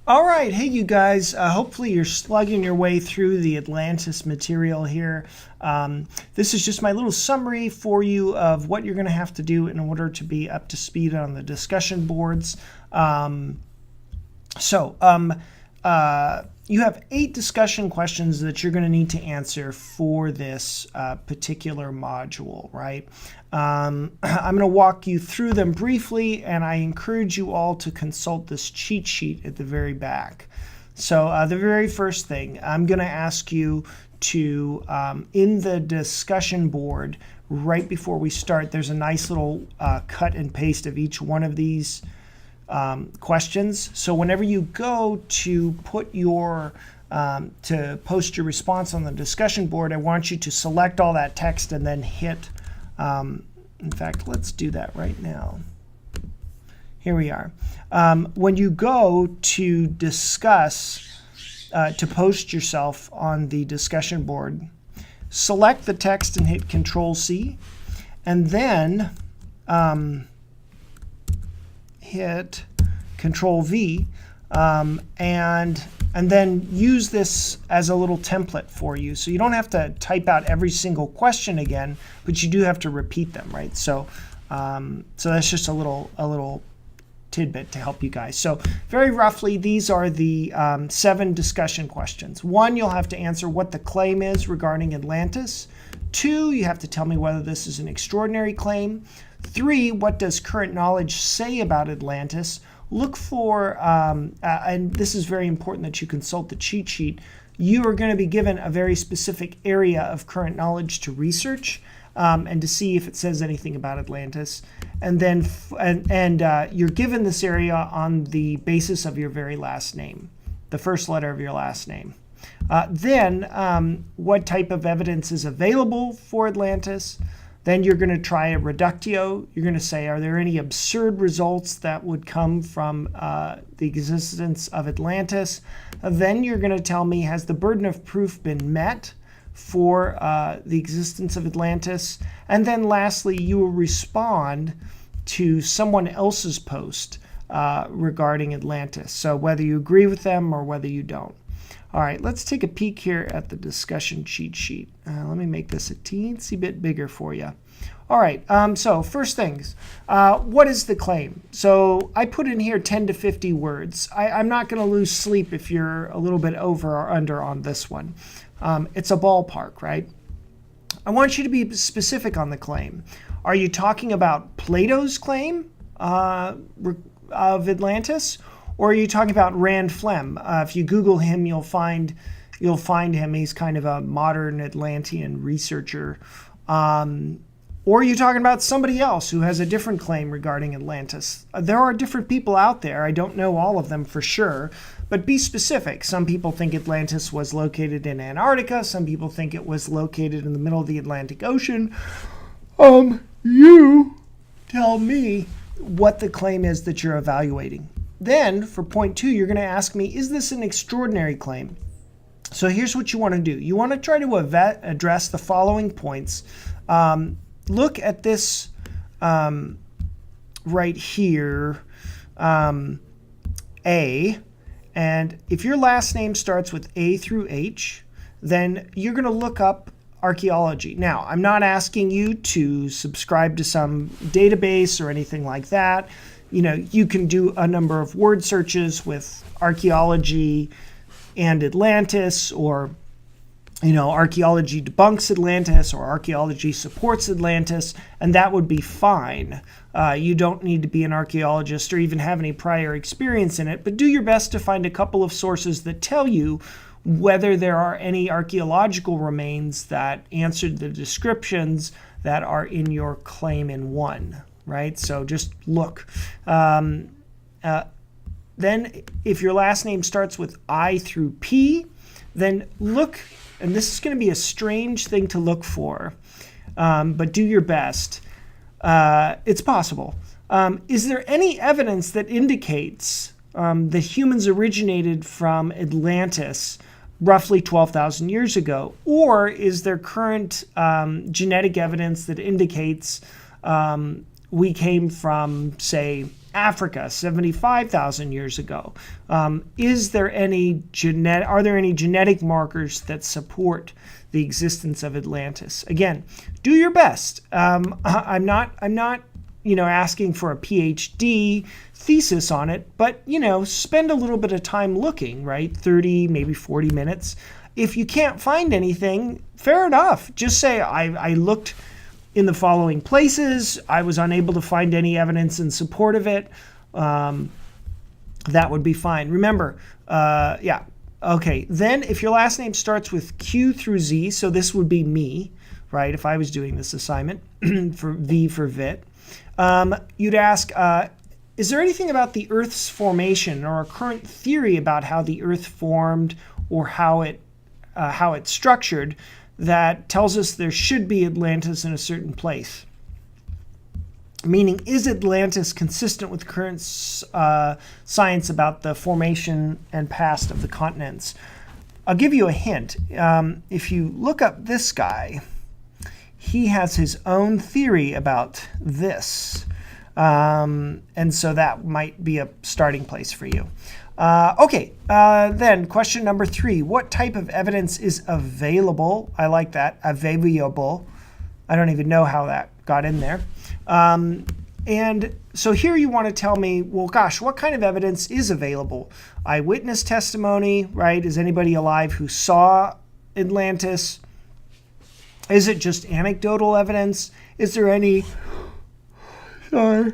All right, hey you guys. Hopefully you're slugging your way through the Atlantis material here. This is just my little summary for you of what you're going to have to do in order to be up to speed on the discussion boards. You have 8 discussion questions that you're going to need to answer for this particular module, right? I'm going to walk you through them briefly, and I encourage you all to consult this cheat sheet at the very back. So the very first thing, I'm going to ask you to, in the discussion board, right before we start, there's a nice little cut and paste of each one of these questions. So whenever you go to put your to post your response on the discussion board, I want you to select all that text and then hit in fact, let's do that right now. Here we are. When you go to discuss to post yourself on the discussion board, select the text and hit Control-C, and then hit Control-V, and then use this as a little template for you. So you don't have to type out every single question again, but you do have to repeat them, right? So that's just a little tidbit to help you guys. So very roughly, these are the 7 discussion questions. 1, you'll have to answer what the claim is regarding Atlantis. 2, you have to tell me whether this is an extraordinary claim. 3, what does current knowledge say about Atlantis? Look for, and this is very important that you consult the cheat sheet, you are going to be given a very specific area of current knowledge to research and to see if it says anything about Atlantis. And then you're given this area on the basis of your very last name, the first letter of your last name. Then what type of evidence is available for Atlantis? Then you're going to try a reductio. You're going to say, are there any absurd results that would come from the existence of Atlantis? Then you're going to tell me, has the burden of proof been met for the existence of Atlantis? And then lastly, you will respond to someone else's post regarding Atlantis. So whether you agree with them or whether you don't. All right, let's take a peek here at the discussion cheat sheet. Let me make this a teensy bit bigger for you. All right, so first things, what is the claim? So I put in here 10 to 50 words. I'm not going to lose sleep if you're a little bit over or under on this one. It's a ballpark, right? I want you to be specific on the claim. Are you talking about Plato's claim of Atlantis? Or are you talking about Rand Flem? If you Google him, you'll find him. He's kind of a modern Atlantean researcher. Or are you talking about somebody else who has a different claim regarding Atlantis? There are different people out there. I don't know all of them for sure, but be specific. Some people think Atlantis was located in Antarctica. Some people think it was located in the middle of the Atlantic Ocean. You tell me what the claim is that you're evaluating. Then, for point 2, you're going to ask me, is this an extraordinary claim? So here's what you want to do. You want to try to address the following points. Look at this right here, A. And if your last name starts with A through H, then you're going to look up archaeology. Now, I'm not asking you to subscribe to some database or anything like that. You know, you can do a number of word searches with archaeology and Atlantis, or, you know, archaeology debunks Atlantis or archaeology supports Atlantis, and that would be fine. You don't need to be an archaeologist or even have any prior experience in it, but do your best to find a couple of sources that tell you whether there are any archaeological remains that answered the descriptions that are in your claim in 1. Right? So just look. Then if your last name starts with I through P, then look, and this is going to be a strange thing to look for, but do your best. It's possible. Is there any evidence that indicates that humans originated from Atlantis roughly 12,000 years ago? Or is there current genetic evidence that indicates we came from, say, Africa 75,000 years ago? Are there any genetic markers that support the existence of Atlantis? Again, do your best. I'm not asking for a PhD thesis on it, but spend a little bit of time looking, right? 30, maybe 40 minutes. If you can't find anything, fair enough. Just say, I looked in the following places. I was unable to find any evidence in support of it. That would be fine. Remember, okay. Then if your last name starts with Q through Z, so this would be me, right? If I was doing this assignment, for V for Vit, you'd ask, is there anything about the Earth's formation or a current theory about how the Earth formed or how it's structured that tells us there should be Atlantis in a certain place? Meaning, is Atlantis consistent with current science about the formation and past of the continents? I'll give you a hint. If you look up this guy, he has his own theory about this. And so that might be a starting place for you. Then question number 3. What type of evidence is available? I like that. Available. I don't even know how that got in there. And so here you want to tell me, well, gosh, what kind of evidence is available? Eyewitness testimony, right? Is anybody alive who saw Atlantis? Is it just anecdotal evidence? Is there any... Sorry.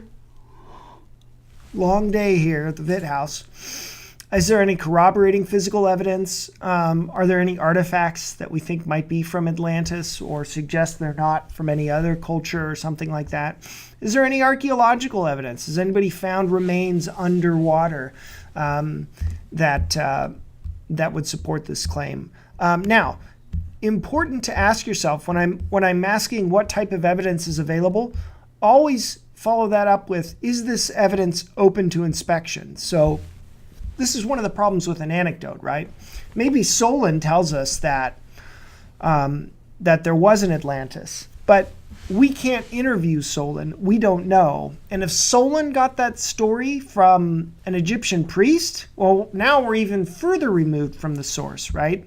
Long day here at the Vit House. Is there any corroborating physical evidence? Are there any artifacts that we think might be from Atlantis or suggest they're not from any other culture or something like that? Is there any archaeological evidence? Has anybody found remains underwater that would support this claim? Now, important to ask yourself when I'm asking what type of evidence is available, always follow that up with, is this evidence open to inspection? So this is one of the problems with an anecdote, right? Maybe Solon tells us that there was an Atlantis, but we can't interview Solon. We don't know. And if Solon got that story from an Egyptian priest, well, now we're even further removed from the source, right?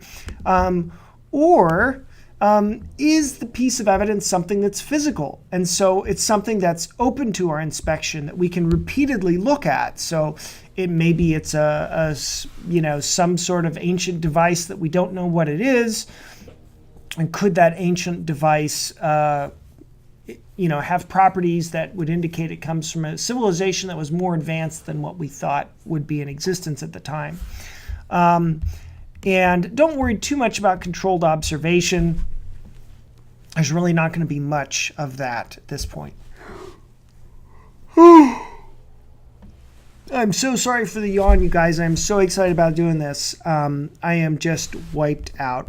Is the piece of evidence something that's physical? And so it's something that's open to our inspection that we can repeatedly look at. So maybe it's some sort of ancient device that we don't know what it is. And could that ancient device have properties that would indicate it comes from a civilization that was more advanced than what we thought would be in existence at the time? And don't worry too much about controlled observation. There's really not going to be much of that at this point. I'm so sorry for the yawn, you guys. I'm so excited about doing this. I am just wiped out.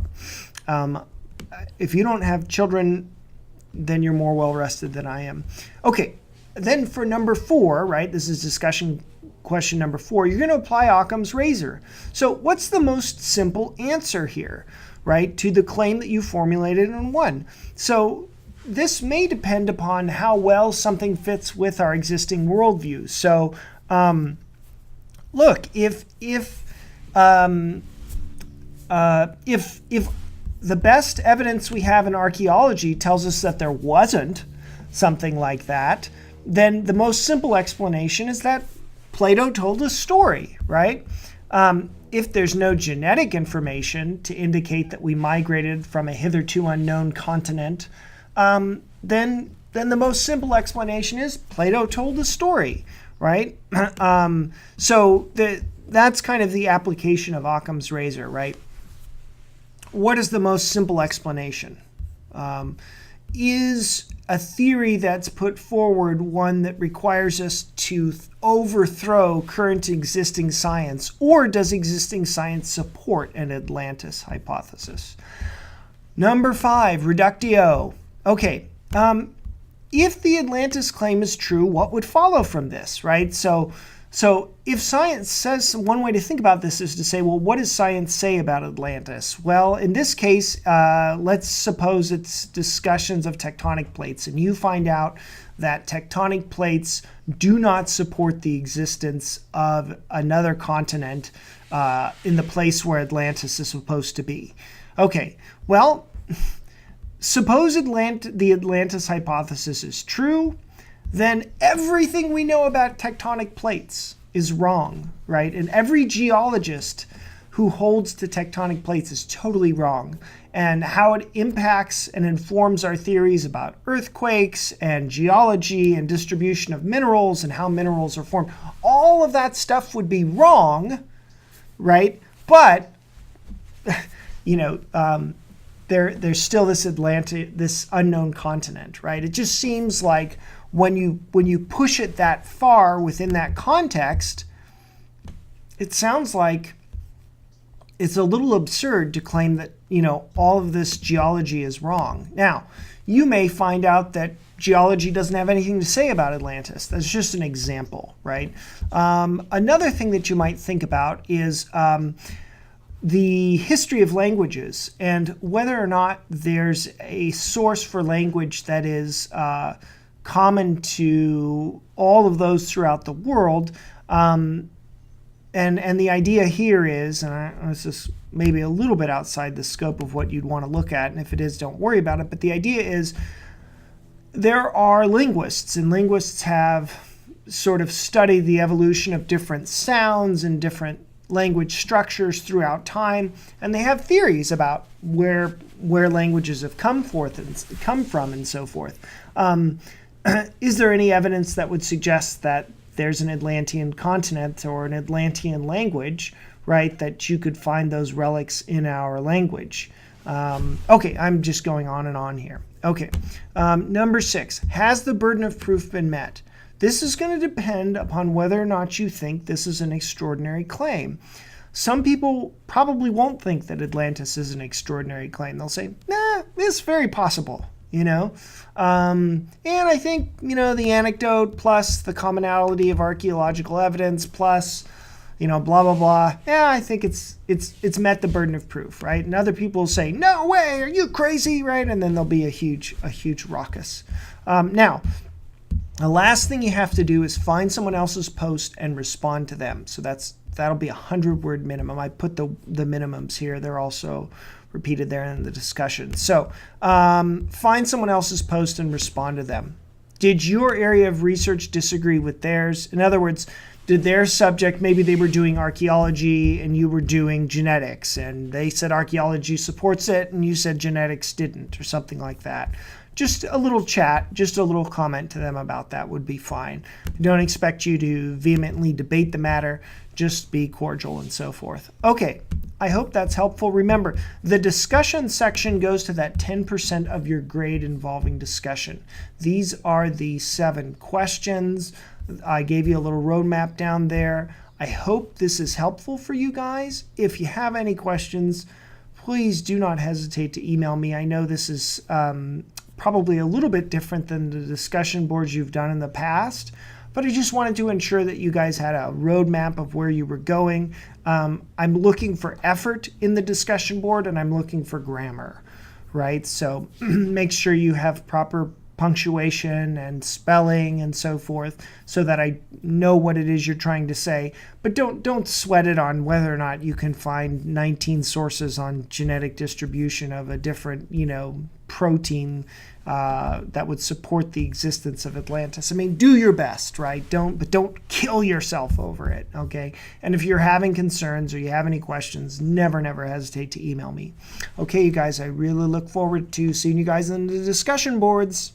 If you don't have children, then you're more well-rested than I am. Okay, then for number 4, right, this is discussion question number 4, you're going to apply Occam's razor. So what's the most simple answer here, right, to the claim that you formulated in 1? So this may depend upon how well something fits with our existing worldview. So look, if the best evidence we have in archaeology tells us that there wasn't something like that, then the most simple explanation is that Plato told a story, right? If there's no genetic information to indicate that we migrated from a hitherto unknown continent, then the most simple explanation is Plato told a story, right? So that's kind of the application of Occam's razor, right? What is the most simple explanation? Is a theory that's put forward one that requires us to overthrow current existing science, or does existing science support an Atlantis hypothesis? Number 5, Reductio. Okay, if the Atlantis claim is true, what would follow from this, right? So if science says, one way to think about this is to say, well, what does science say about Atlantis? Well, in this case, let's suppose it's discussions of tectonic plates, and you find out that tectonic plates do not support the existence of another continent in the place where Atlantis is supposed to be. Okay, well, suppose the Atlantis hypothesis is true, then everything we know about tectonic plates is wrong, right? And every geologist who holds to tectonic plates is totally wrong. And how it impacts and informs our theories about earthquakes and geology and distribution of minerals and how minerals are formed, all of that stuff would be wrong, right? But, there's still this unknown continent, right? It just seems like when you push it that far within that context, it sounds like it's a little absurd to claim that, all of this geology is wrong. Now, you may find out that geology doesn't have anything to say about Atlantis. That's just an example, right? Another thing that you might think about is the history of languages and whether or not there's a source for language that is common to all of those throughout the world. And the idea here is, and this is maybe a little bit outside the scope of what you'd want to look at, and if it is, don't worry about it, but the idea is there are linguists, and linguists have sort of studied the evolution of different sounds and different language structures throughout time, and they have theories about where languages have come from and so forth. Is there any evidence that would suggest that there's an Atlantean continent or an Atlantean language, right, that you could find those relics in our language? Okay, I'm just going on and on here. Okay, number 6, has the burden of proof been met? This is going to depend upon whether or not you think this is an extraordinary claim. Some people probably won't think that Atlantis is an extraordinary claim. They'll say, nah, it's very possible, And I think, the anecdote plus the commonality of archaeological evidence plus, blah, blah, blah. Yeah, I think it's met the burden of proof, right? And other people will say, no way, are you crazy, right? And then there'll be a huge ruckus. Now, the last thing you have to do is find someone else's post and respond to them. So that'll be a 100-word minimum. I put the minimums here. They're also repeated there in the discussion. So find someone else's post and respond to them. Did your area of research disagree with theirs? In other words, did their subject, maybe they were doing archaeology and you were doing genetics, and they said archaeology supports it and you said genetics didn't, or something like that. Just a little chat, just a little comment to them about that would be fine. I don't expect you to vehemently debate the matter, just be cordial and so forth. Okay, I hope that's helpful. Remember, the discussion section goes to that 10% of your grade involving discussion. These are the 7 questions. I gave you a little roadmap down there. I hope this is helpful for you guys. If you have any questions, please do not hesitate to email me. I know this is probably a little bit different than the discussion boards you've done in the past, but I just wanted to ensure that you guys had a roadmap of where you were going. I'm looking for effort in the discussion board, and I'm looking for grammar, right? So make sure you have proper punctuation and spelling and so forth so that I know what it is you're trying to say. But don't sweat it on whether or not you can find 19 sources on genetic distribution of a different, protein that would support the existence of Atlantis. I mean, do your best, right? But don't kill yourself over it, okay? And if you're having concerns or you have any questions, never hesitate to email me. Okay, you guys, I really look forward to seeing you guys in the discussion boards.